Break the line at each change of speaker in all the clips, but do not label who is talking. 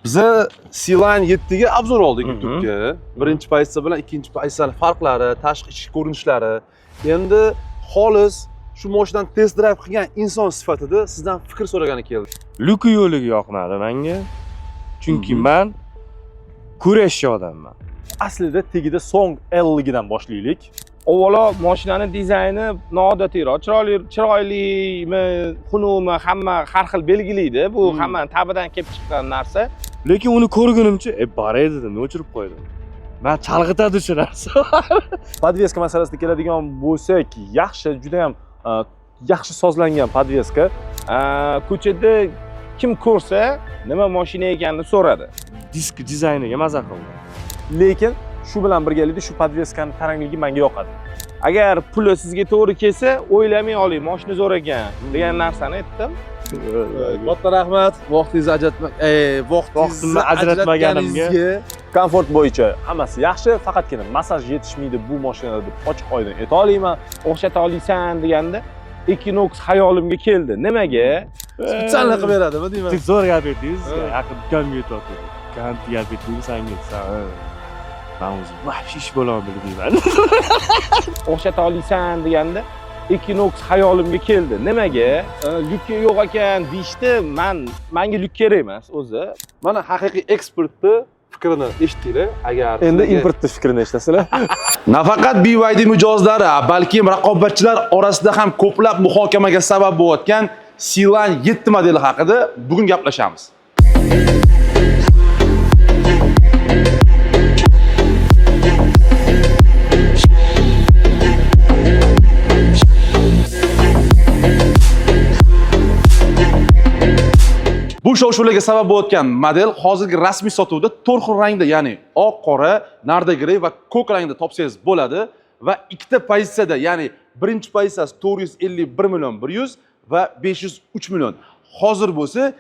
Biza Silan 7 ga obzor oldik YouTube'ga. Birinchi pozitsiya bilan ikkinchi pozitsiyaning farqlari, tashqi ichki ko'rinishlari. Endi xolis shu mashinadan test drive qilgan inson sifatida sizdan fikr so'ragani keldi.
Luki yo'ligi yoqmadi menga. Chunki men kurashchi odamman.
Aslida tegida Song L-ligidan boshlaylik.
Avvalo mashinaning dizayni noodatiroq, chiroylimi, xunukmi, hamma har xil belgilaydi. Bu hammaning tabidan kelib chiqqan narsa. Lekin uni ko'rgunimcha, boray dedim, o'chirib qo'ydim. Men chalg'itadi shu narsa.
Podveska masalasiga keladigan bo'lsak, juda ham yaxshi sozlangan podveska.
Ko'chada kim ko'rsa, nima mashina ekanini so'radi. Disk dizayniga maza qildi.
Lekin shu bilan birgalikda shu podveskaning tarangligi menga yoqadi.
Agar puli sizga to'g'ri kelsa, o'ylamay oling, mashina zo'r ekan degan narsani aytdim.
Katta rahmat. Vaqtingizni
ajratmaganimga.
Komfort bo'yicha hammasi yaxshi, faqatgina massaj yetishmaydi bu mashinada deb ochiq oydin ayta olaman.
O'xshata olsan deganda Equinox hayolimga keldi. Nimaga?
Spesialni qilib beradimi deyman.
Siz zo'r gapirdingiz. Yaqin ukamga aytyapti. Kanti gapirdingiz sangiz. Men o'zim vahshiy bo'laman deyman. O'xshata olsan deganda Equinox hayolimga keldi. Nimaga? Lyukka yo'q ekan deyishdi. Menga lyuk kerak emas o'zi.
Mana haqiqiy ekspertni fikrini eshitdinglar. Agar
endi importni fikrini eshitasizlar.
Nafaqat BYD mijozlari, balki raqobatchilar orasida ham ko'plab muhokamaga sabab bo'layotgan Silan 7 modeli haqida bugun gaplashamiz. Bu shov-shuvlarga sabab bo'layotgan model hozirgi rasmiy sotuvda 4 xil rangda, ya'ni oq, qora, narda grey va ko'k rangda topsangiz bo'ladi va ikkita pozitsiyada, ya'ni birinchi pozitsiyasi 451 million 100 va 503 million. Hozir bo'lsa,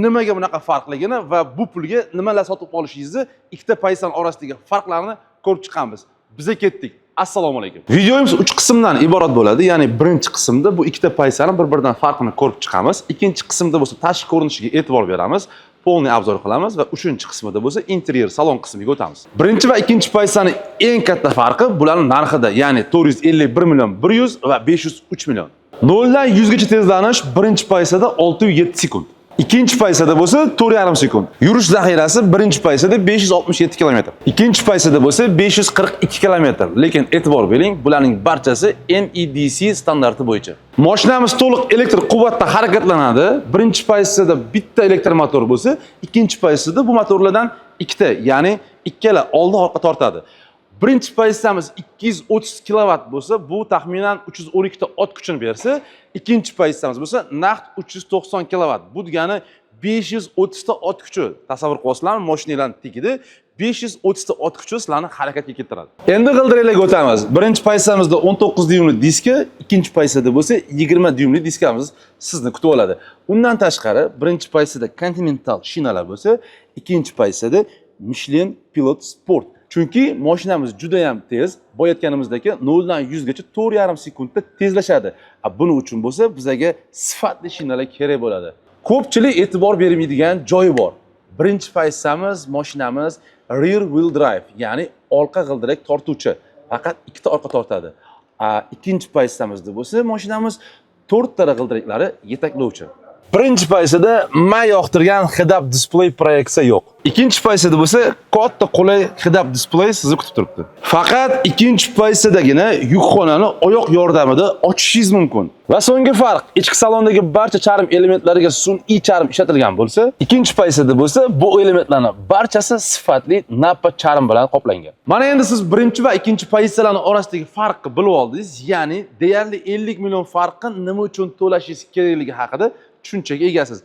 nimaga bunaqa farqligini va bu pulga nimalar sotib olishingizni ikkita pozitsiyaning orasidagi farqlarni ko'rib chiqamiz. Biza ketdik. Assalomu alaykum. Videomiz 3 qismdan iborat bo'ladi. Ya'ni birinchi qismda bu ikkita pozitsiyaning bir-biridan farqini ko'rib chiqamiz. Ikkinchi qismda bo'lsa tashqi ko'rinishiga e'tibor beramiz. Polniy obzor qilamiz va uchinchi qismida bo'lsa interyer salon qismiga o'tamiz. Birinchi va ikkinchi pozitsiyaning eng katta farqi bularning narxida, ya'ni 451 million 100 va 503 million. 0 dan 100 gacha tezlanish birinchi pozitsiyada 607 sekund. İkinci pozitsiyada bo'lsa 4,5 sekund. Yurish zaxirasi birinchi pozitsiyada 567 km. İkinci pozitsiyada bo'lsa 542 km. Lekin e'tibor bering, bularning barchasi NEDC standarti bo'yicha. Mashinamiz to'liq elektr quvvatda harakatlanadi. Birinchi pozitsiyada bitta elektr motor bo'lsa, ikkinchi pozitsiyada bu motorlardan ikkita, ya'ni ikkala oldi orqa tortadi. Birinchi pozitsiyamiz 230 kW bo'lsa, bu taxminan 312 ta ot kuchini bersa, ikkinchi pozitsiyamiz bo'lsa, naqd 390 kW. Bu degani 530 ta ot kuchi. Tasavvur qilasizlarmi, mashinalarning tegida 530 ta ot kuchi sizlarni harakatga keltiradi. Endi g'ildiraklarga o'tamiz. Birinchi pozitsiyamizda 19 dyumli diska, ikkinchi pozitsiyada bo'lsa 20 dyumli diskamiz sizni kutib oladi. Undan tashqari, birinchi pozitsiyada Continental shinalar bo'lsa, ikkinchi pozitsiyada Michelin Pilot Sport. Chunki mashinamiz juda ham tez, bo'yatganimizdek 0 dan 100 gacha 4,5 sekundda tezlashadi. Buning uchun bo'lsa, bizga sifatli shinalar kerak bo'ladi. Ko'pchilik e'tibor bermaydigan joyi bor. Birinchi pozitsiyamiz mashinamiz rear wheel drive, ya'ni orqa g'ildirak tortuvchi. Faqat ikkita orqa tortadi. Ikkinchi pozitsiyamizda bo'lsa, mashinamiz 4 ta g'ildiraklari yetaklovchi. Birinchi pozitsiyada men yoqtirgan head-up display proyeksiya yo'q. Ikkinchi pozitsiyada bo'lsa, katta qulay head-up display sizni kutib turibdi. Faqat ikkinchi pozitsiyadagina yukxonani oyoq yordamida ochishingiz mumkin. Va so'nggi farq, ichki salondagi barcha charm elementlariga sun'iy charm ishlatilgan bo'lsa, ikkinchi pozitsiyada bo'lsa, bu elementlarning barchasi sifatli nappa charm bilan qoplangan. Mana endi siz birinchi va ikkinchi pozitsiyalarning orasidagi farqni bilib oldingiz, ya'ni deyarli 50 million farqni nima uchun to'lashingiz kerakligi haqida tushunchaga egasiz.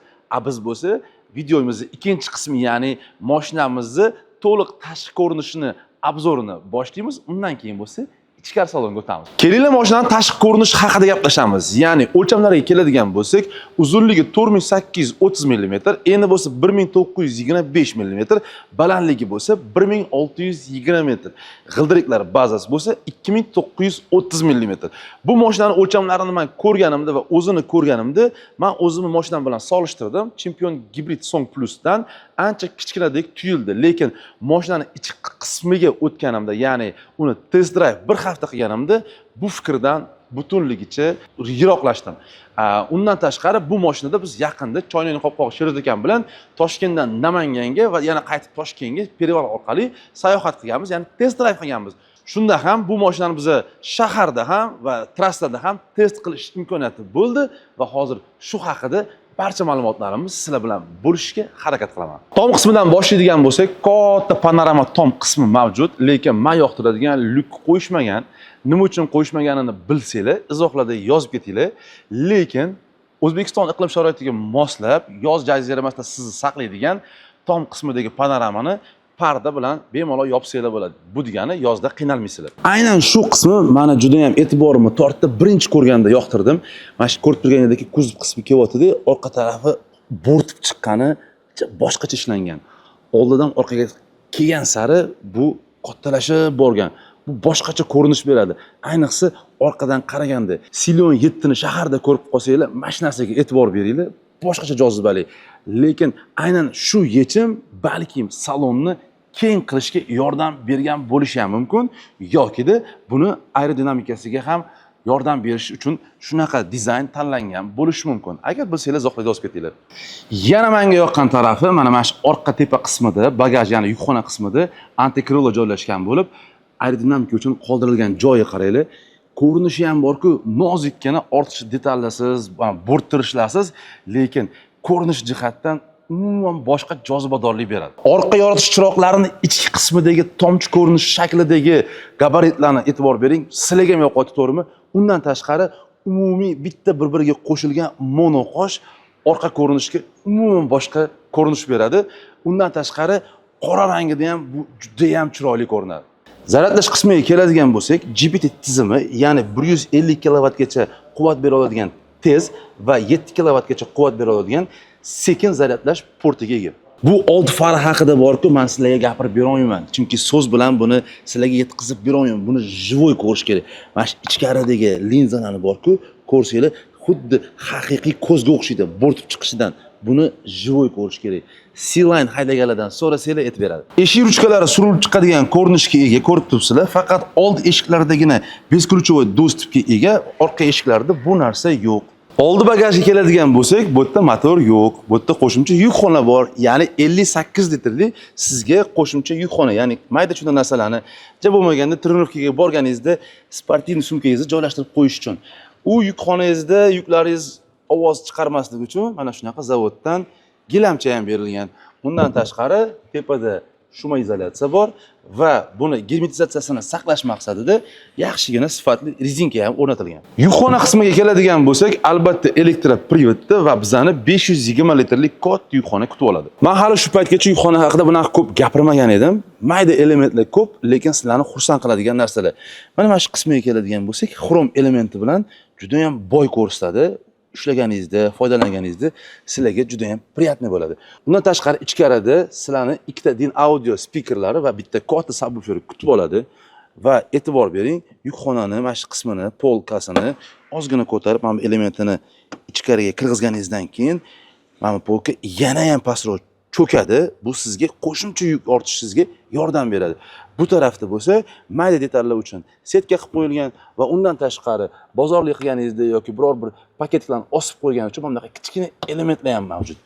Biz bo'lsa videomizning ikkinchi qismi, ya'ni mashinamizni to'liq tashqi ko'rinishini, obzorini boshlaymiz. Undan keyin bo'lsa ichkari salonga o'tamiz. Kelinglar mashinaning tashqi ko'rinishi haqida gaplashamiz. Ya'ni o'lchamlariga keladigan bo'lsak, uzunligi 4830 mm, eni bo'lsa 1925 mm, balandligi bo'lsa 1620 metr, g'ildiraklar bazasi bo'lsa 2930 mm. Bu mashinaning o'lchamlarini men ko'rganimda va o'zini ko'rganimda, men o'zimni mashinam bilan solishtirdim. Champion Hybrid Song Plus'dan ancha kichkinadek tuyuldi, lekin mashinani ichki qismiga o'tganimda, ya'ni uni test drive bir hafta qilganimda bu fikrdan butunligicha yiroqlashdim. Undan tashqari bu mashinada biz yaqinda Choynak qopqog'i Sherzodkan bilan Toshkentdan Namanganga va yana qaytib Toshkentga Perival orqali sayohat qilganmiz, ya'ni test drive qilganmiz. Shunda ham bu mashinani biz shaharda ham va trassada ham test qilish imkoniyati bo'ldi va hozir shu haqida barcha ma'lumotlarimni sizlar bilan bo'lishga harakat qilaman. Tom qismidan boshlaydigan bo'lsak, katta panorama tom qismi mavjud, lekin men yoqtiradigan lyuk qo'yishmagan. Nima uchun qo'yishmaganini bilsanglar, izohlarda yozib ketinglar. Lekin O'zbekiston iqlim sharoitiga moslab, yoz jaziramasida sizni saqlaydigan tom qismidagi panoramani parda bilan bemalol yopsanglar bo'ladi. Bu degani yozda qiynalmaysizlar. Aynan shu qismi meni juda ham e'tiborimni tortdi. Birinchi ko'rganda yoqtirdim. Mana shu ko'rib turganingizdek kuzov qismi kelyapti-da, orqa tarafi bo'rtib chiqqani boshqacha ishlangan. Oldidan orqaga kelgan sari bu qattalashib borgan. Bu boshqacha ko'rinish beradi. Ayniqsa orqadan qaraganda Silion 7 ni shaharda ko'rib qolsanglar, mana shu narsaga e'tibor beringlar. Boshqacha jozibali. Lekin aynan shu yechim balkim salonni keng qilishga yordam bergan bo'lishi ham mumkin, yoki-da buni aerodinamikasiga ham yordam berish uchun shunaqa dizayn tanlangan bo'lishi mumkin. Agar bilsanglar izohlarda yozib ketinglar. Yana menga yoqqan tarafi mana shu orqa tepa qismida, bagaj, ya'ni yukxona qismida antikrilo joylashgan bo'lib, aerodinamika uchun qoldirilgan joyi qaranglar. Ko'rinishi ham bor-ku, nozikkina ortiqcha detallasiz, bo'rttirishlarsiz, lekin ko'rinish jihatdan umuman boshqa jozibadorlik beradi. Orqa yoritish chiroqlarini ichki qismidagi tomchi ko'rinish shaklidagi gabaritlarni e'tibor bering. Sizlarga ham yoqyapti, to'g'rimi? Undan tashqari umumiy bitta bir-biriga qo'shilgan monoqosh orqa ko'rinishga umuman boshqa ko'rinish beradi. Undan tashqari qora rangida ham bu juda ham chiroyli ko'rinadi. Zaryadlash qismiga keladigan bo'lsak, GPT tizimi, ya'ni 150 kilovatgacha quvvat bera oladigan tez va 7 kilovatgacha quvvat bera oladigan sekin zaryadlash portiga ega. Bu old fari haqida bor-ku, men sizlarga gapirib bera olmayman, chunki so'z bilan buni sizlarga yetkazib bera olmayman. Buni живой ko'rish kerak. Mana shu ichkaridagi linzalarni bor-ku, ko'rsanglar, xuddi haqiqiy ko'zga o'xshaydi bo'rtib chiqishidan. Buni живой ko'rish kerak. C-line haydaganlardan so'rasanglar aytib beradi. Eshik ruchkalari surilib chiqadigan ko'rinishga ega, ko'rib turibsizlar. Faqat old eshiklaridagina beskuluchovoy dostupga ega, orqa eshiklarda bu narsa yo'q. Oldi bagajga keladigan bo'lsak, bu yerda motor yo'q. Bu yerda qo'shimcha yukxona bor. Ya'ni 58 litrli sizga qo'shimcha yukxona, ya'ni mayda-chuyda narsalarni, bo'lmaganda trenirovkaga borganingizda sportivniy sumkangizni joylashtirib qo'yish uchun. U yukxonangizda yuklaringiz ovoz chiqarmasligi uchun mana shunaqa zavoddan gilamcha ham berilgan. Bundan tashqari tepada shuma izolyatsiya bor va buni germetizatsiyasini saqlash maqsadida yaxshigina sifatli rezinka ham o'rnatilgan. Yukxona qismiga keladigan bo'lsak, albatta elektroprivodda va bizani 520 litrlik katta yukxona kutib oladi. Men hali shu paytgacha yukxona haqida bunaqa ko'p gapirmagan edim. Mayda elementlar ko'p, lekin sizlarni xursand qiladigan narsalar. Mana shu qismiga keladigan bo'lsak, xrom elementi bilan juda ham boy ko'rsatadi. Ushlaganingizda, foydalanganingizda sizlarga juda ham приятный bo'ladi. Bundan tashqari ichkarida sizlarni ikkita din audio speakerlari va bitta katta subwoofer kutib oladi va e'tibor bering, yukxonani mana shu qismini, polkasini ozgina ko'tarib, mana bu elementini ichkariga kirgizganingizdan keyin mana bu polka yana ham pastroq cho'kadi. Bu sizga qo'shimcha yuk ortishingizga yordam beradi. Bu tarafda bo'lsa, mayda detallar uchun setka qilib qo'yilgan va undan tashqari bozorlik qilganingizda yoki biror bir paketlarni osib qo'ygan uchun bunday kichkina elementlar ham mavjud.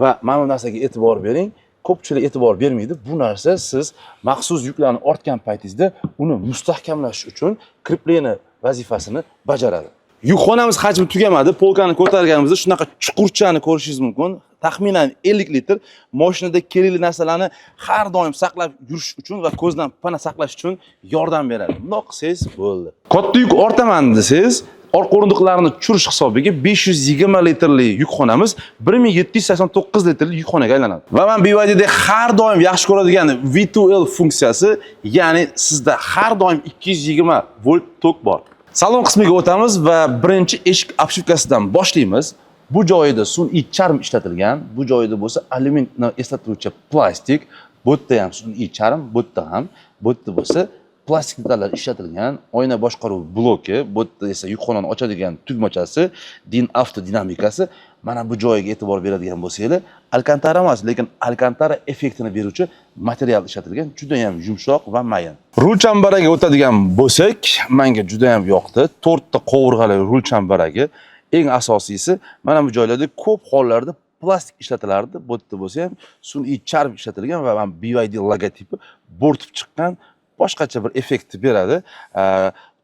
Va mana bu narsaga e'tibor bering. Ko'pchilik e'tibor bermaydi. Bu narsa siz maxsus yuklarni ortgan paytingizda uni mustahkamlash uchun kripleniya vazifasini bajaradi. Yukxonamiz hajmi tugamadi. Polkani ko'targanimizda shunaqa chuqurchani ko'rishingiz mumkin. Taxminan 50 litr mashinada kerakli narsalarni har doim saqlab yurish uchun va ko'zdan pana saqlash uchun yordam beradi. Bundoq qilsangiz bo'ldi. Katta yuk ortaman desangiz, orqa o'rindiqlarni tushirish hisobiga 520 litrli yukxonamiz 1789 litrli yukxonaga aylanadi. Va men BYD'da har doim yaxshi ko'radigan V2L funksiyasi, ya'ni sizda har doim 220 volt tok bor. Salon qismiga o'tamiz va birinchi eshik obshivkasidan boshlaymiz. Bu joyida sun'iy charm ishlatilgan, bu joyida bo'lsa alyuminni eslatuvchi plastik, bu yerda ham sun'iy charm, bu yerda ham, bu yerda bo'lsa plastik detallar ishlatilgan, oyna boshqaruv bloki, bu yerda esa yukxonani ochadigan tugmachasi, din avtodinamikasi. Mana bu joyiga e'tibor beradigan bo'lsanglar, alkantara emas, lekin alkantara effektini beruvchi material ishlatilgan, juda ham yumshoq va mayin. Rul chambaraga o'tadigan bo'lsak, menga juda ham yoqdi. 4 ta qovurg'ali rul chambaragi. Eng asosiysi, mana bu joylarda ko'p hollarda plastik ishlatilardi. Bu yerda bo'lsa ham sun'iy charm ishlatilgan va mana BYD logotipi bo'rtib chiqqan boshqacha bir effekt beradi.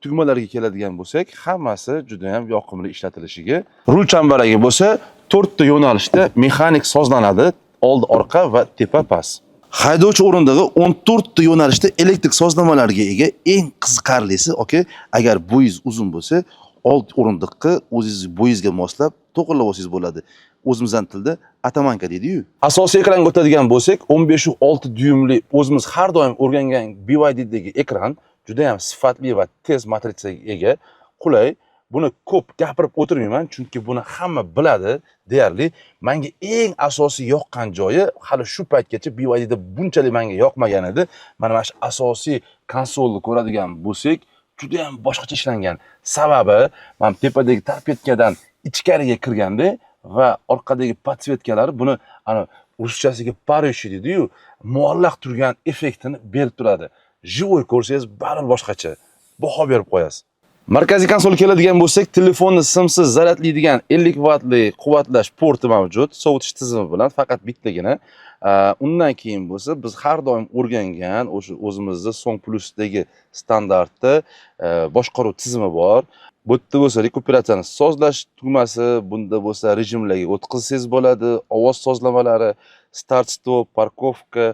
Tugmalarga keladigan bo'lsak, hammasi juda ham yoqimli ishlatilishiga. Rul chambaragi bo'lsa, 4 ta yo'nalishda mexanik sozlanadi, old, orqa va tepa past. Haydovchi o'rindig'i 14 ta yo'nalishda elektrik sozlamalarga ega. Eng qiziqarlisi, agar bo'yingiz uzun bo'lsa, old o'rindiqqa o'zingiz bo'yingizga moslab to'g'rilab olsangiz bo'ladi. O'zimizdan tilda atamanka deydi-yu. Asosiy ekranga o'tadigan bo'lsak, 15.6 dyumli o'zimiz har doim o'rgangan BYDdagi ekran juda ham sifatli va tez matrisaga ega, qulay. Buni ko'p gapirib o'tirmayman, chunki buni hamma biladi deyarli. Menga eng asosiy yoqqan joyi, hali shu paytgacha BYDda bunchalik menga yoqmagan edi. Mana shu asosiy konsolni ko'radigan bo'lsak, juda ham boshqacha ishlangan. Sababi, mana tepadagi torpedkadan ichkariga kirganda va orqadagi podsvetkalari buni ruschasiga paryoshi deydi-yu, muallaq turgan effektini berib turadi. Живой ko'rsangiz, baribir boshqacha baho berib qo'yasiz. Markaziy konsolga keladigan bo'lsak, telefonni simsiz zaryadlaydigan 50 vattli quvvatlash porti mavjud, sovutish tizimi bilan faqat bittagina. Undan keyin bo'lsa, biz har doim o'rgangan o'sha o'zimizning Song Plus'dagi standartda boshqaruv tizimi bor. Bu yerda bo'lsa rekuperatsiyani sozlash tugmasi, bunda bo'lsa rejimlarga o'tkazsangiz bo'ladi, ovoz sozlamalari, start stop, parkovka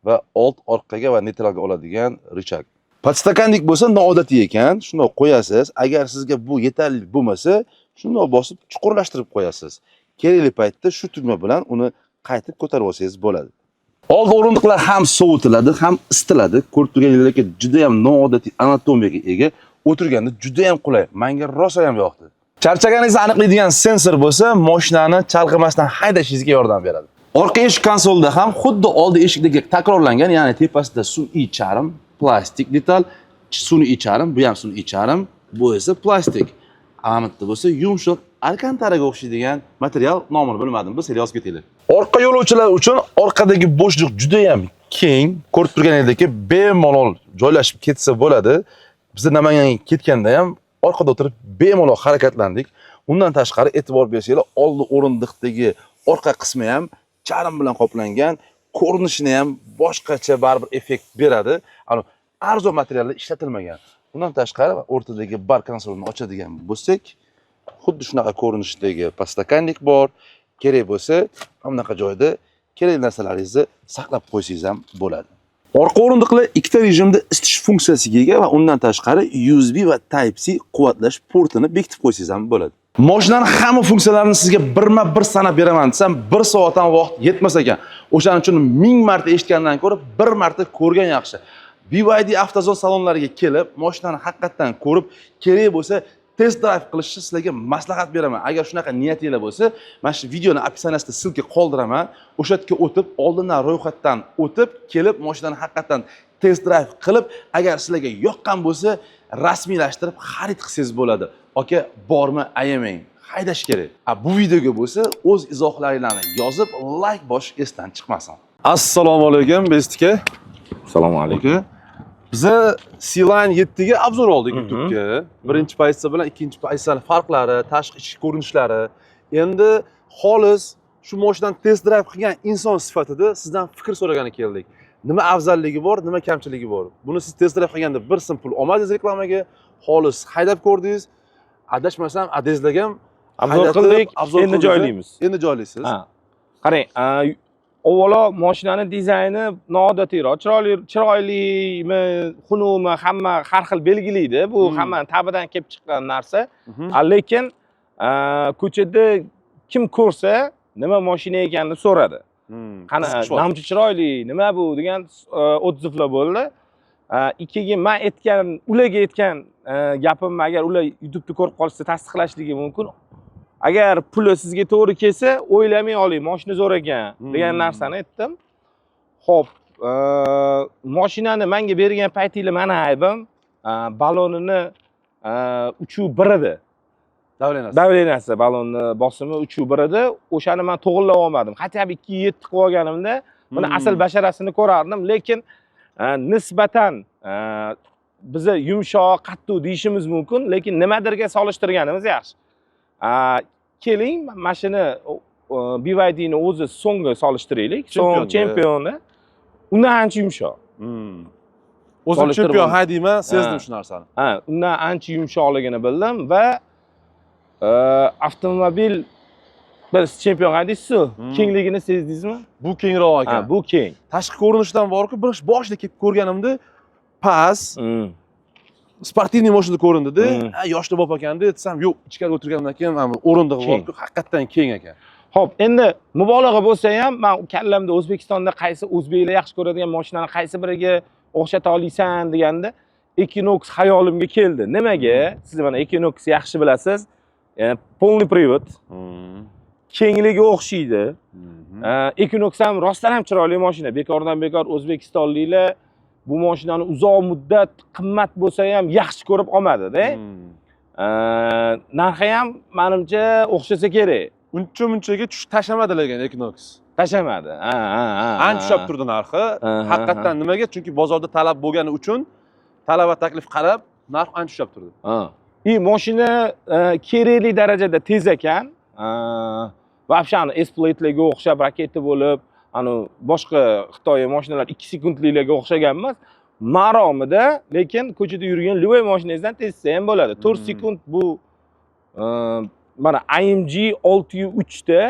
va old orqaga va neytralga oladigan richag. Podstakanlik bo'lsa noodatiy ekan, shundoq qo'yasiz. Agar sizga bu yetarli bo'lmasa, shundoq bosib chuqurlashtirib qo'yasiz. Kerakli paytda shu tugma bilan uni qaytib ko'tarib olsangiz bo'ladi. Old o'rindiqlar ham sovitiladi, ham isitiladi. Ko'rib turganingizdek, juda ham noodatiy anatomiyaga ega. O'tirganda juda ham qulay. Menga rosa ham yoqdi. Charchaganingizni aniqlaydigan sensor bo'lsa, mashinani chalg'imasdan haydashingizga yordam beradi. Orqa eshik konsolida ham xuddi oldi eshikdagi takrorlangan, ya'ni tepasida sun'iy charm, plastik detal, sun'iy charm, bu ham sun'iy charm, bu esa plastik. Amatda bo'lsa yumshoq alkantaraga o'xshaydigan material, nomini bilmadim, biz yozib ketaylik. Orqa yo'lovchilar uchun orqadagi bo'shliq juda ham keng, ko'rib turganingizdek, bemalol joylashib ketsa bo'ladi. Biz Namanganga ketganda ham orqada o'tirib bemalol harakatlandik. Undan tashqari e'tibor bersanglar, oldi o'rindiqdagi orqa qismi ham charm bilan qoplangan, ko'rinishini ham boshqacha baribir effekt beradi. Arzon materiallar ishlatilmagan. Undan tashqari o'rtadagi bar konsolini ochadigan bo'lsak, xuddi shunaqa ko'rinishdagi podstakanlik bor. Kerak bo'lsa, hamnaqa joyda kerakli narsalaringizni saqlab qo'ysangiz ham bo'ladi. Orqa o'rindiqlar ikkita rejimda isitish funksiyasiga ega va undan tashqari USB va Type-C quvvatlash portini bekitib qo'ysangiz ham bo'ladi. Mashinaning hamma funksiyalarini sizga birma-bir sanab beraman desam, 1 soat ham vaqt yetmas ekan. O'shaning uchun 1000 marta eshitgandan ko'ra 1 marta ko'rgan yaxshi. BYD avtozon salonlariga kelib, mashinani haqiqatan ko'rib, kerak bo'lsa test drive qilishni sizlarga maslahat beraman. Agar shunaqa niyatinglar bo'lsa, mana shu videoni opsiyasida silka qoldiraman. O'sha yerga o'tib, oldindan ro'yxatdan o'tib, kelib mashinani haqiqatan test drive qilib, agar sizlarga yoqqan bo'lsa, rasmiylashtirib xarid qilsangiz bo'ladi. Aka, bormi, ayamang. Haydash kerak. Bu videoga bo'lsa, o'z izohlaringizni yozib, like bosish esdan chiqmasin. Assalomu alaykum, Bestika.
Assalomu alaykum.
Biza C-Line 7 ga obzor oldik YouTube'ga. Birinchi pozitsiya bilan ikkinchi pozitsiyaning farqlari, tashqi ichki ko'rinishlari. Endi xolis shu mashinani test drive qilgan inson sifatida sizdan fikr so'ragani keldik. Nima afzalligi bor, nima kamchiligi bor? Buni siz test drive qilganda bir so'm pul olmadingiz reklamaga, xolis haydab ko'rdingiz. Adashmasam, adezlarga ham
obzor qildik, endi joylaymiz.
Endi joylaysiz.
Qarang, avvalo mashinani dizayni noodatiyroq, chiroylimi, xunukmi, hamma har xil belgilaydi. Bu hammaning tabidan kelib chiqqan narsa. Lekin ko'chada kim ko'rsa, nima mashina ekanini so'radi. Qani, namchi chiroyli, nima bu degan odzivlar bo'ldi. Ikkiga men aytgan, ularga aytgan gapimni agar ular YouTube'da ko'rib qolsa tasdiqlashligi mumkin. Agar puli sizga to'g'ri kelsa, o'ylamay oling, mashina zo'r ekan degan narsani aytdim. Xo'p, mashinani menga bergan paytinglar mani aybim, balonini 3/1 edi. Davlenasi balonni bosimi 3/1 edi. O'shani men to'g'rilab olmadim. Hatto 2.7 qilib olganimda buni asl basharasini ko'rardim, lekin nisbatan biza yumshoq, qattiq deyishimiz mumkin, lekin nimadirga solishtirganimiz yaxshi. Keling, mana shuni BYDni o'zi so'ngga solishtiraylik. So'ng chempionni. Undan ancha yumshoq.
O'zim chempion haydayman, sezdim shu narsani.
Undan ancha yumshoqligini bildim va avtomobil biz chempion haydaysiz-ku, kengligini sezdingizmi?
Bu kengroq ekan.
Bu keng.
Tashqi ko'rinishdan borku, bir boshida kelib ko'rganimda past, sportivniy mashina ko'rindi-da. Yoshli bo'lib ekan-da, desam, yo'q, ichkariga o'tirgandan keyin mana o'rindiq borku, haqiqatan keng ekan.
Xo'p, endi mubolag'a bo'lsa ham, men kallamda O'zbekistonda qaysi o'zbeklar yaxshi ko'radigan mashinani qaysi biriga o'xshata olasan deganda, Equinox xayolimga keldi. Nimaga? Siz mana Equinox yaxshi bilasiz. Полный привод. Kengligi o'xshaydi. Equinox ham rostdan ham chiroyli mashina. Bekordan bekor o'zbekistonliklar bu mashinani uzoq muddat qimmat bo'lsa ham yaxshi ko'rib olmadi-da. Narxi ham menimcha o'xshasa kerak.
Uncha-munchaga tashlamadi lekin Equinox.
Tashlamadi.
Ancha tushib turdi narxi. Haqiqatan nimaga? Chunki bozorda talab bo'lgani uchun talab va taklif qarab narx ancha tushib turdi.
Mashina kerakli darajada tez ekan. Вообще S-plate'larga o'xshab raketa bo'lib, boshqa Xitoy mashinalari 2 sekundliklarga o'xshagan emas. Maromida, lekin ko'chada yurgan Livoy mashinangizdan tezsa ham bo'ladi. 4 sekund bu mana AMG 603 da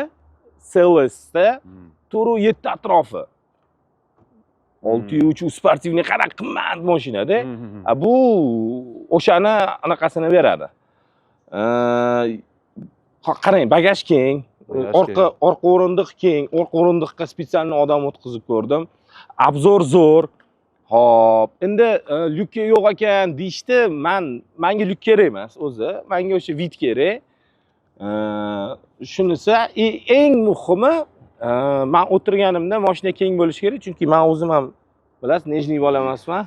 CLSda 4.7 atrofi. 603 sportivniy qara qimmat mashinada. Bu o'shani anaqasini beradi. Qarang, bagaj keng, orqa o'rindiq keng, orqa o'rindiqqa spesialniy odam o'tkazib ko'rdim. Obzor zo'r. Xo'p, endi lyukka yo'q ekan deyishdi. Menga lyuk kerak emas o'zi. Menga o'sha vid kerak. Shunisi eng muhimi, men o'tirganimda mashina keng bo'lishi kerak, chunki men o'zim ham bilasiz, nejniy bola emasman.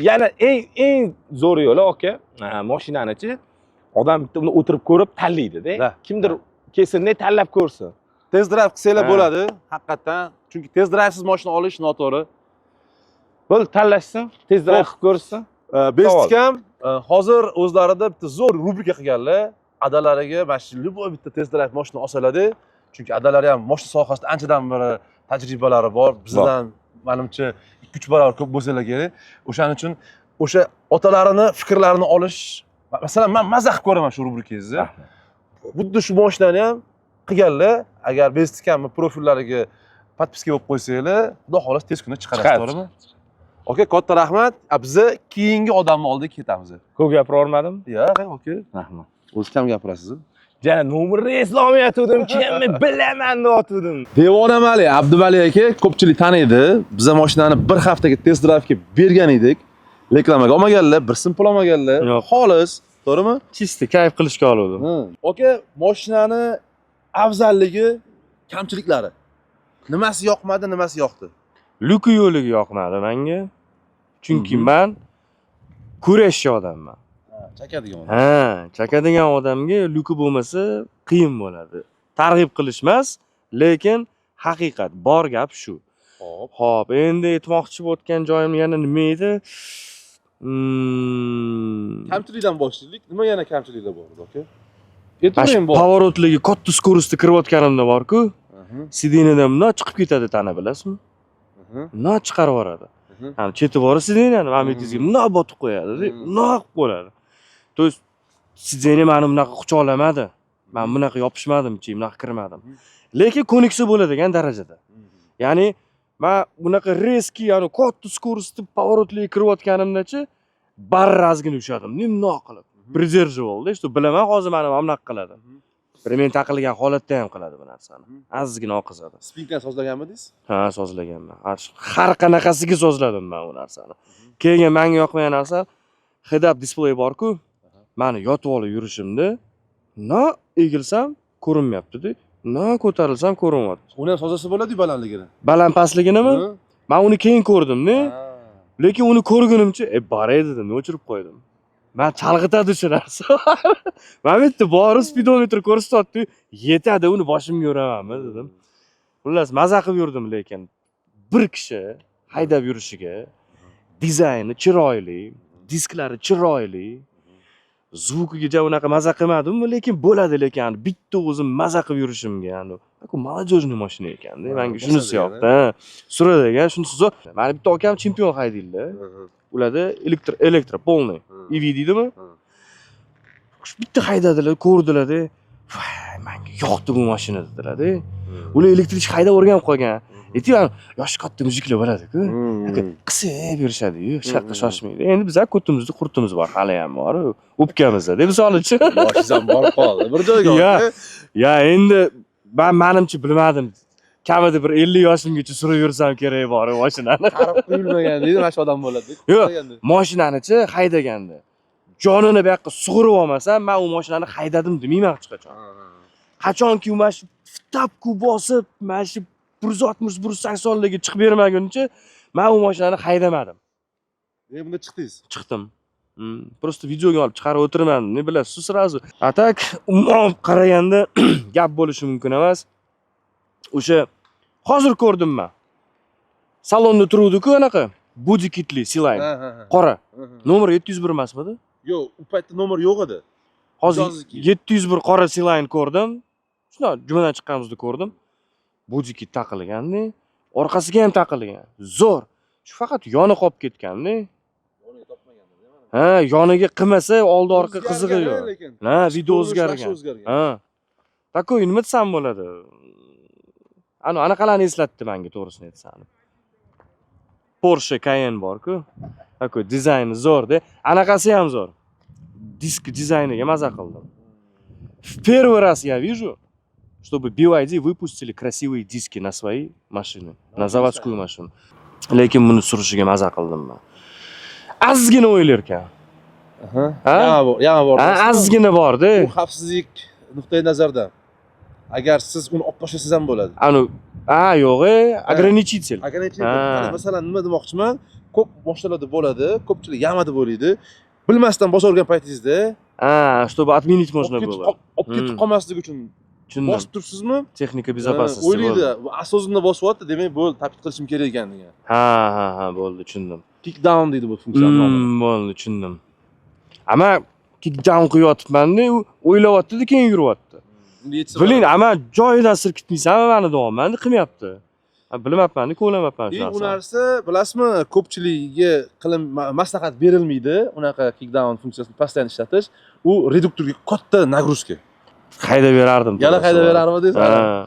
Yana eng zo'r yo'li aka, mashinani-chi odam bitta uni o'tirib ko'rib tanlaydi-da. Kimdir kesinlikle tanlab ko'rsin.
Test drive qilsanglar bo'ladi, haqiqatan. Chunki test drivesiz mashina olish noto'g'ri.
Bo'l, tanlashsin, test drive qilib ko'rsin.
Bestikam hozir o'zlarida bitta zo'r rubrika qilganlar. Adalariga mana shu любой bitta test drive mashina olsalar-da, chunki adalari ham mashina sohasida anchadan beri tajribalari bor. Bizdan menimcha 2-3 barobar ko'p bo'lsalar kerak. O'shaning uchun o'sha otalarini fikrlarini olish, masalan, men mazza qilib ko'raman shu rubrikangizni. Xuddi shu mashinani ham qilganlar, agar Bestikamni profillariga podpiska bo'lib qo'ysanglar, xudo xolos tez kunda chiqarasiz, to'g'rimi? Oka, katta rahmat. Biza keyingi odamni oldiga ketamiz.
Ko'p gapirolmadim?
Yo'q, oka.
Rahmat.
O'zi kam gapirasiz.
Jana nomerni eslolmayotgandim, kimni bilaman deyotgandim.
Devonamali Abduvali aka ko'pchilik taniydi. Biza mashinani bir haftaga test drivega bergan edik. Reklamaga olmaganlar, bir sim pul olmaganlar. Xolis, to'g'rimi?
Chista kayf qilishga oldim.
Oka, mashinani afzalligi, kamchiliklari. Nimasi yoqmadi, nimasi yoqdi?
Lyuki yo'ligi yoqmadi menga. Chunki men kurashchi odamman.
Chakadigan odam.
Chakadigan odamga lyuki bo'lmasa qiyin bo'ladi. Targ'ib qilish emas, lekin haqiqat, bor gap shu. Xo'p, endi aytmoqchi bo'lgan joyim yana nima edi?
Kamchilikdan boshlaylik. Nima yana kamchiliklar bor, aka?
Поворотлigi katta скоростda kirayotganimda bor-ku. Sidinadan bundan chiqib ketadi, tana bilasizmi? Bundan chiqarib yuboradi. Ham chetib bori sidinani, mametingizga bundan botib qo'yadi, bundan qilib bo'ladi. To есть sidina meni bunaqa quchoqlamadi. Men bunaqa yopishmadim, bunaqa kirmadim. Lekin ko'niksa bo'ladigan darajada. Ya'ni men bunaqa резкий, ya'ni katta скоростda поворотliga kirayotganimda-chi, barrazgina ushadim. Nimnoq qilib. Придерживал-da, что bilaman hozir meni bunaqa qiladi. Men taqilgan holatda ham qiladi bu narsani. Azizgina oqizadi.
Spinkani sozlaganmidingiz?
Ha, sozlaganman. Har qanaqasiga sozladim men bu narsani. Keyin menga yoqmagan narsa head-up display bor-ku. Meni yotib olib yurishimda, egilsam ko'rinmayapti-da. Na ko'tarilsam ko'rinyapti.
Uni ham sozasi bo'ladi-ku balandligini.
Baland pastliginimi? Men uni keyin ko'rdim-da. Lekin uni ko'rgunimcha, bor edi dedim, o'chirib qo'ydim. Men chalg'itadi shu narsa. Men bu yerda bori speedometr ko'rsatyapti, yetadi, uni boshimga uramanmi dedim. Xullas, maza qilib yurdim, lekin bir kishi haydab yurishiga dizayni chiroyli, disklari chiroyli, zvukiga unaqa maza qilmadim, lekin bo'ladi, lekin bitta o'zim maza qilib yurishimga, bu молодежный mashina ekan-da. Menga shunisi yoqdi. Surada ekan, shunisi zo'r. Meni bitta akam chempion haydaydilar. Ularda elektro polniy. EV deydimi? Bitta haydadilar, ko'rdilar-da. Menga yoqdi bu mashina dedilar-da. Ular elektrich haydab o'rganib qolgan. Aytib, yoshi katta mujiklar bo'ladi-ku. Qisib berishadi-yu, shaqqa shoshmaydi. Endi biz ko'timizni qurtimiz bor, hali ham bor. O'pkamizda, deb misol-chi.
Boshingiz ham borib qoldi. Bir joyga.
Ya, endi men menimcha bilmadim. Kamida bir 50 yoshimgacha surib yursam kerak bor mashinani.
Qarib quyilmagan deydi, mana shu odam bo'ladi.
Yo'q, mashinani-chi haydaganda. Jonini bu yoqqa sug'urib olmasam, men u mashinani haydadim demayman hech qachon. Qachonki mana shu tapku bosib, mana shu 160-180 larga chiqib bermaguncha, men u mashinani haydamadim.
Bunda chiqdingiz?
Chiqdim. Просто videoga olib chiqarib o'tirmadim. Ne bilasiz, sразу. Atak umuman qaraganda gap bo'lishi mumkin emas. O'sha hozir ko'rdim men. Salonda turuvdi-ku anaqa. Body kitli Siline. Qora. Nomer 701 emasmidi?
Yo'q, u paytda nomer yo'q edi.
Hozir 701 qora Siline ko'rdim. Shuna jumadan chiqqanimizda ko'rdim. Body kit taqilgan-da, orqasiga ham taqilgan. Zo'r. Shu faqat yoni qolib ketgan-da. Ha, yoniga qilmasa, oldi orqa qizig'i yo'q. Ha, video o'zgargan. Ha. Takoy nima desam bo'ladi? Anaqalarni eslatdi menga, to'g'risini aytsam. Porsche Cayenne bor-ku. Takoy dizayni zo'r-da. Anaqasi ham zo'r. Disk dizayniga maza qildim. В первый раз я вижу, чтобы BYD выпустили красивые диски на свои машины, на заводскую машину. Lekin buni surishiga maza qildim men. Azgina o'ylar ekan.
Yana bor.
Azgina bor-da.
Bu xavfsizlik nuqtai nazardan. Agar siz uni olib tashlasangiz ham bo'ladi.
Yo'q, ограничитель.
Ограничитель. Masalan, nima demoqchiman? Ko'p mashinalarda bo'ladi, ko'pchilik yamada bo'ladi. Bilmasdan bosib o'rgan paytingizda,
чтобы отменить можно было.
Olib ketib qolmasligi uchun bosib turibsizmi?
Texnika безопасности.
O'ylaydi, asosini bosyapti, demak, bo'ldi, taqib qilishim kerak ekan degan.
Ha, bo'ldi, tushundim.
Kick down deydi bu funksiya nomi.
Bo'ldi, tushundim. Ama kick down qilyapman-da, u o'ylayapti-da, keyin yuryapti. Biling, ama joyidan sirkitmaysan, meni davomman qilmayapti. Bilmabman, ko'rlamabman shu narsani. Bu narsa,
bilasizmi, ko'pchiligiga maslahat berilmaydi, unaqa kick down funksiyasini pastdan ishlatish. U reduktorga katta nagruzka.
Haydab berardim.
Yana haydab berardim deysiz.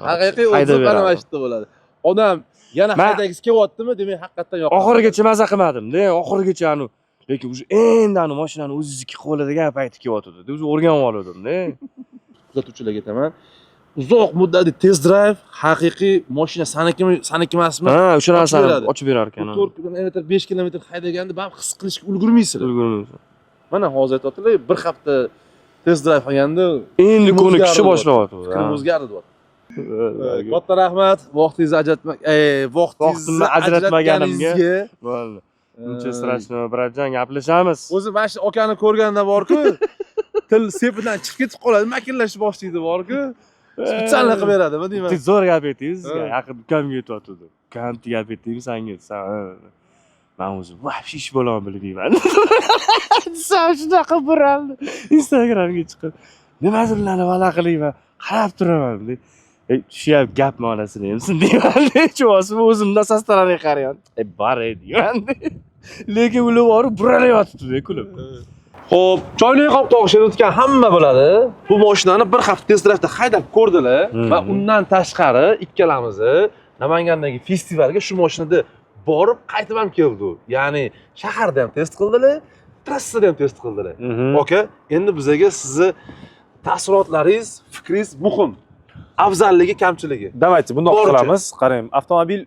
Haqiqiy o'zi mana shunda bo'ladi. Odam yana haydagisi kelyaptimi, demak, haqiqatan yo'q.
Oxirigacha maza qilmadim-da, oxirigacha lekin o'sha endi mashinani o'zingizniki qilib oladigan payti kelyapti-da. O'zi o'rganib oldim-da.
Kuzatuvchilarga aytaman. Uzoq muddatli test drive haqiqiy mashina saniki emasmi?
Ha, o'sha narsani ochib berar ekan.
4 kilometr, 5 kilometr haydaganda ham his qilishga ulgurmaysizlar. Mana hozir aytayotdilar, bir hafta test drive qilganda
endi ko'nikishni boshlayapti.
Fikrim o'zgardi. Katta rahmat, vaqtingizni ajratmaganimga.
Bo'ldi. Uncha strashno, bratjon, gaplashamiz.
O'zi mana shu akani ko'rganda bor-ku, til sepidan chiqib ketib qoladi, makillashni boshlaydi bor-ku. Spitsalni qilib beradimi deyman.
Zo'r gap aytdingiz, yaqin ukamga aytyapti. Kanti gap aytdingiz senga. Men o'zim voобще ish bo'laman bilmayman. Sen shunaqa buraldi. Instagramga chiqib, nimadirlarni vala qilayman, qarab turaman deb. Shu gap ma'nosini emsin deyman. Chuvasi o'zimdan со стороны qarayapti. Bor deyman. Lekin ular borib buralayotibdi kulib.
Xo'p, choyli qopda o'xshayotgan hamma biladi. Bu mashinani bir hafta test drive'da haydab ko'rdilar va undan tashqari ikkalamizni Namangandagi festivalga shu mashinada borib qaytib ham keldi. Ya'ni shaharda ham test qildilar, trassada ham test qildilar. Oka, endi bizga sizni taassurotlaringiz, fikringiz muhim. Afzalligi, kamchiligi.
Давайте bundoq qilamiz. Qarang, avtomobil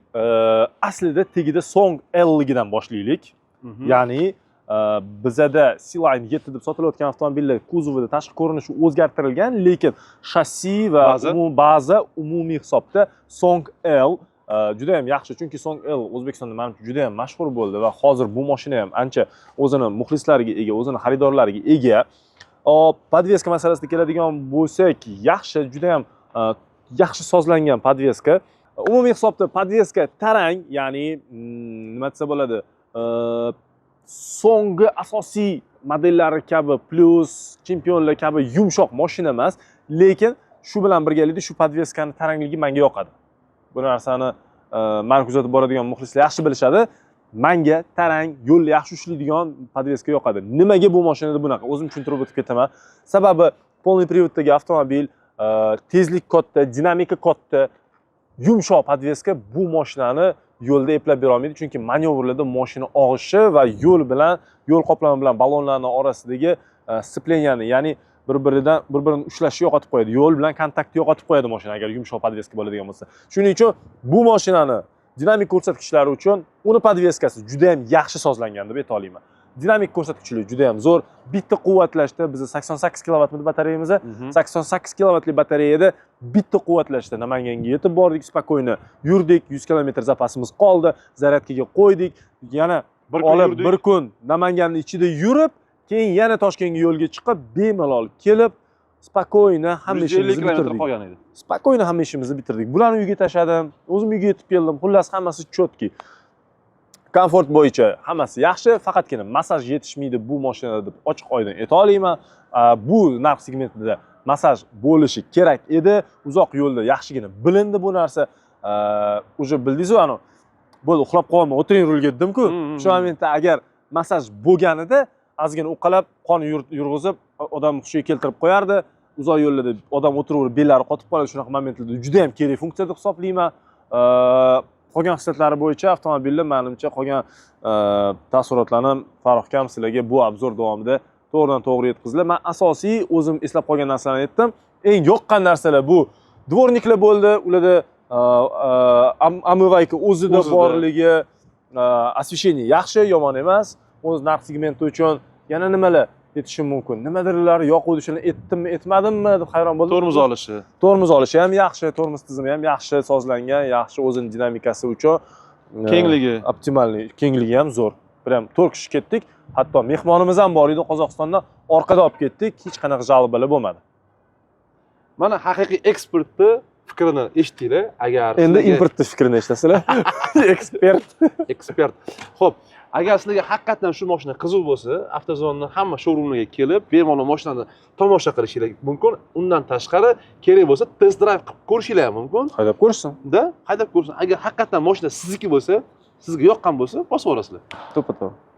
aslida tegida Song L ligidan boshlaylik. Ya'ni bizada C-Line 7 deb sotilayotgan avtomobillar kuzovida tashqi ko'rinishi o'zgartirilgan, lekin shassi va baza umumiy hisobda Song L juda ham yaxshi, chunki Song L O'zbekistonda menimcha juda ham mashhur bo'ldi va hozir bu mashina ham ancha o'zini muxlislariga ega, o'zini xaridorlariga ega. Podveska masalasiga keladigan bo'lsak, yaxshi, juda ham yaxshi sozlangan podveska. Umumiy hisobda podveska tarang, ya'ni nima desa bo'ladi, so'nggi asosiy modellari kabi plus chempionlar kabi yumshoq mashina emas, lekin shu bilan birgalikda shu podveskani tarangligi menga yoqadi. Bu narsani men kuzatib boradigan muxlislar yaxshi bilishadi. Menga tarang, yo'l yaxshi ushlaydigan podveska yoqadi. Nimaga bu mashinada bunaqa? O'zim tushuntirib o'tib ketaman. Sababi polniy privoddagi avtomobil, tezlik katta, dinamika katta, yumshoq podveska bu mashinani yo'lda eplab bera olmaydi, chunki manyovrlarda mashina og'ishi va yo'l qoplami bilan ballonlarning orasidagi spleniani, ya'ni bir-birini ushlashi yo'qotib qo'yadi. Yo'l bilan kontaktni yo'qotib qo'yadi mashina agar yumshoq podveska bo'ladigan bo'lsa. Shuning uchun bu mashinani dinamik ko'rsatkichlari uchun uni podveskasi juda ham yaxshi sozlangan deb ayta olaman. Dinamik ko'rsatkichlari juda ham zo'r. Bitta quvvatlashda bizda 88 kilovatli batareyamiz. 88 kilovatli batareyada bitta quvvatlashda Namanganga yetib bordik, spokойно yurdik, 100 kilometr zapasimiz qoldi, zaryadkaga qo'ydik. Yana bir kun Namanganning ichida yurib, keyin yana Toshkentga yo'lga chiqib, bemalol kelib, spokойно hamma ishimizni bitirdik. Spokойно hamma ishimizni bitirdik. Bularni uyga tashladim, o'zim uyga yetib keldim. Xullas hammasi chotki. Komfort bo'yicha hammasi yaxshi, faqatgina massaj yetishmaydi bu mashinada deb ochiq oydin ayta olaman. Bu narx segmentida massaj bo'lishi kerak edi. Uzoq yo'lda yaxshigina bilindi bu narsa. Uje bildingiz-ku, ana bo'ldi, uxlab qolma, o'tiring rulga dedim-ku. Shu momentda agar massaj bo'lganida ozgina uqalab, qon yurg'izib, odam hushiga keltirib qo'yardi. Uzoq yo'llarda odam o'tiraverib, bellari qotib qoladi. Shunaqa momentlarda juda ham kerak funksiya deb hisoblayman. Qolgan xislatlari bo'yicha avtomobillar menimcha qolgan taassurotlarni Farruhkam sizlarga bu obzor davomida to'g'ridan-to'g'ri yetkazdilar. Men asosiy o'zim eslab qolgan narsalarni aytdim. Eng yoqqan narsalar bu dvorniklar bo'ldi. Ularda omывайка o'zida borligi, освещение yaxshi, yomon emas. O'z narx segmenti uchun yana nimalar yetishim mumkin? Nimadirlar yoquvdi, shuni aytdimmi, aytmadimmi deb hayron bo'ldim. Tormoz olishi ham yaxshi, tormoz tizimi ham yaxshi sozlangan, yaxshi o'zining dinamikasi uchun.
Kengligi,
optimalniy, kengligi ham zo'r. Prям 4 kishi ketdik. Hatto mehmonimiz ham bor edi Qozog'istondan, orqada olib ketdik. Hech qanaqa jalbalar bo'lmadi.
Mana haqiqiy ekspertni fikrini eshitdinglar. Agar
endi importni fikrini eshitasizlar.
Ekspert. Xo'p, agar sizlarga haqiqatan shu mashina qiziq bo'lsa, Avtozonning hamma showroomlariga kelib, bemalol mashinani tomosha qilishingiz mumkin. Undan tashqari, kerak bo'lsa, test drive qilib ko'rishingiz ham mumkin.
Haydab ko'rsin.
Haydab ko'rsin. Agar haqiqatan mashina sizniki bo'lsa, sizga yoqqan bo'lsa, bosib olasizlar.
To'ppa-to'g'ri.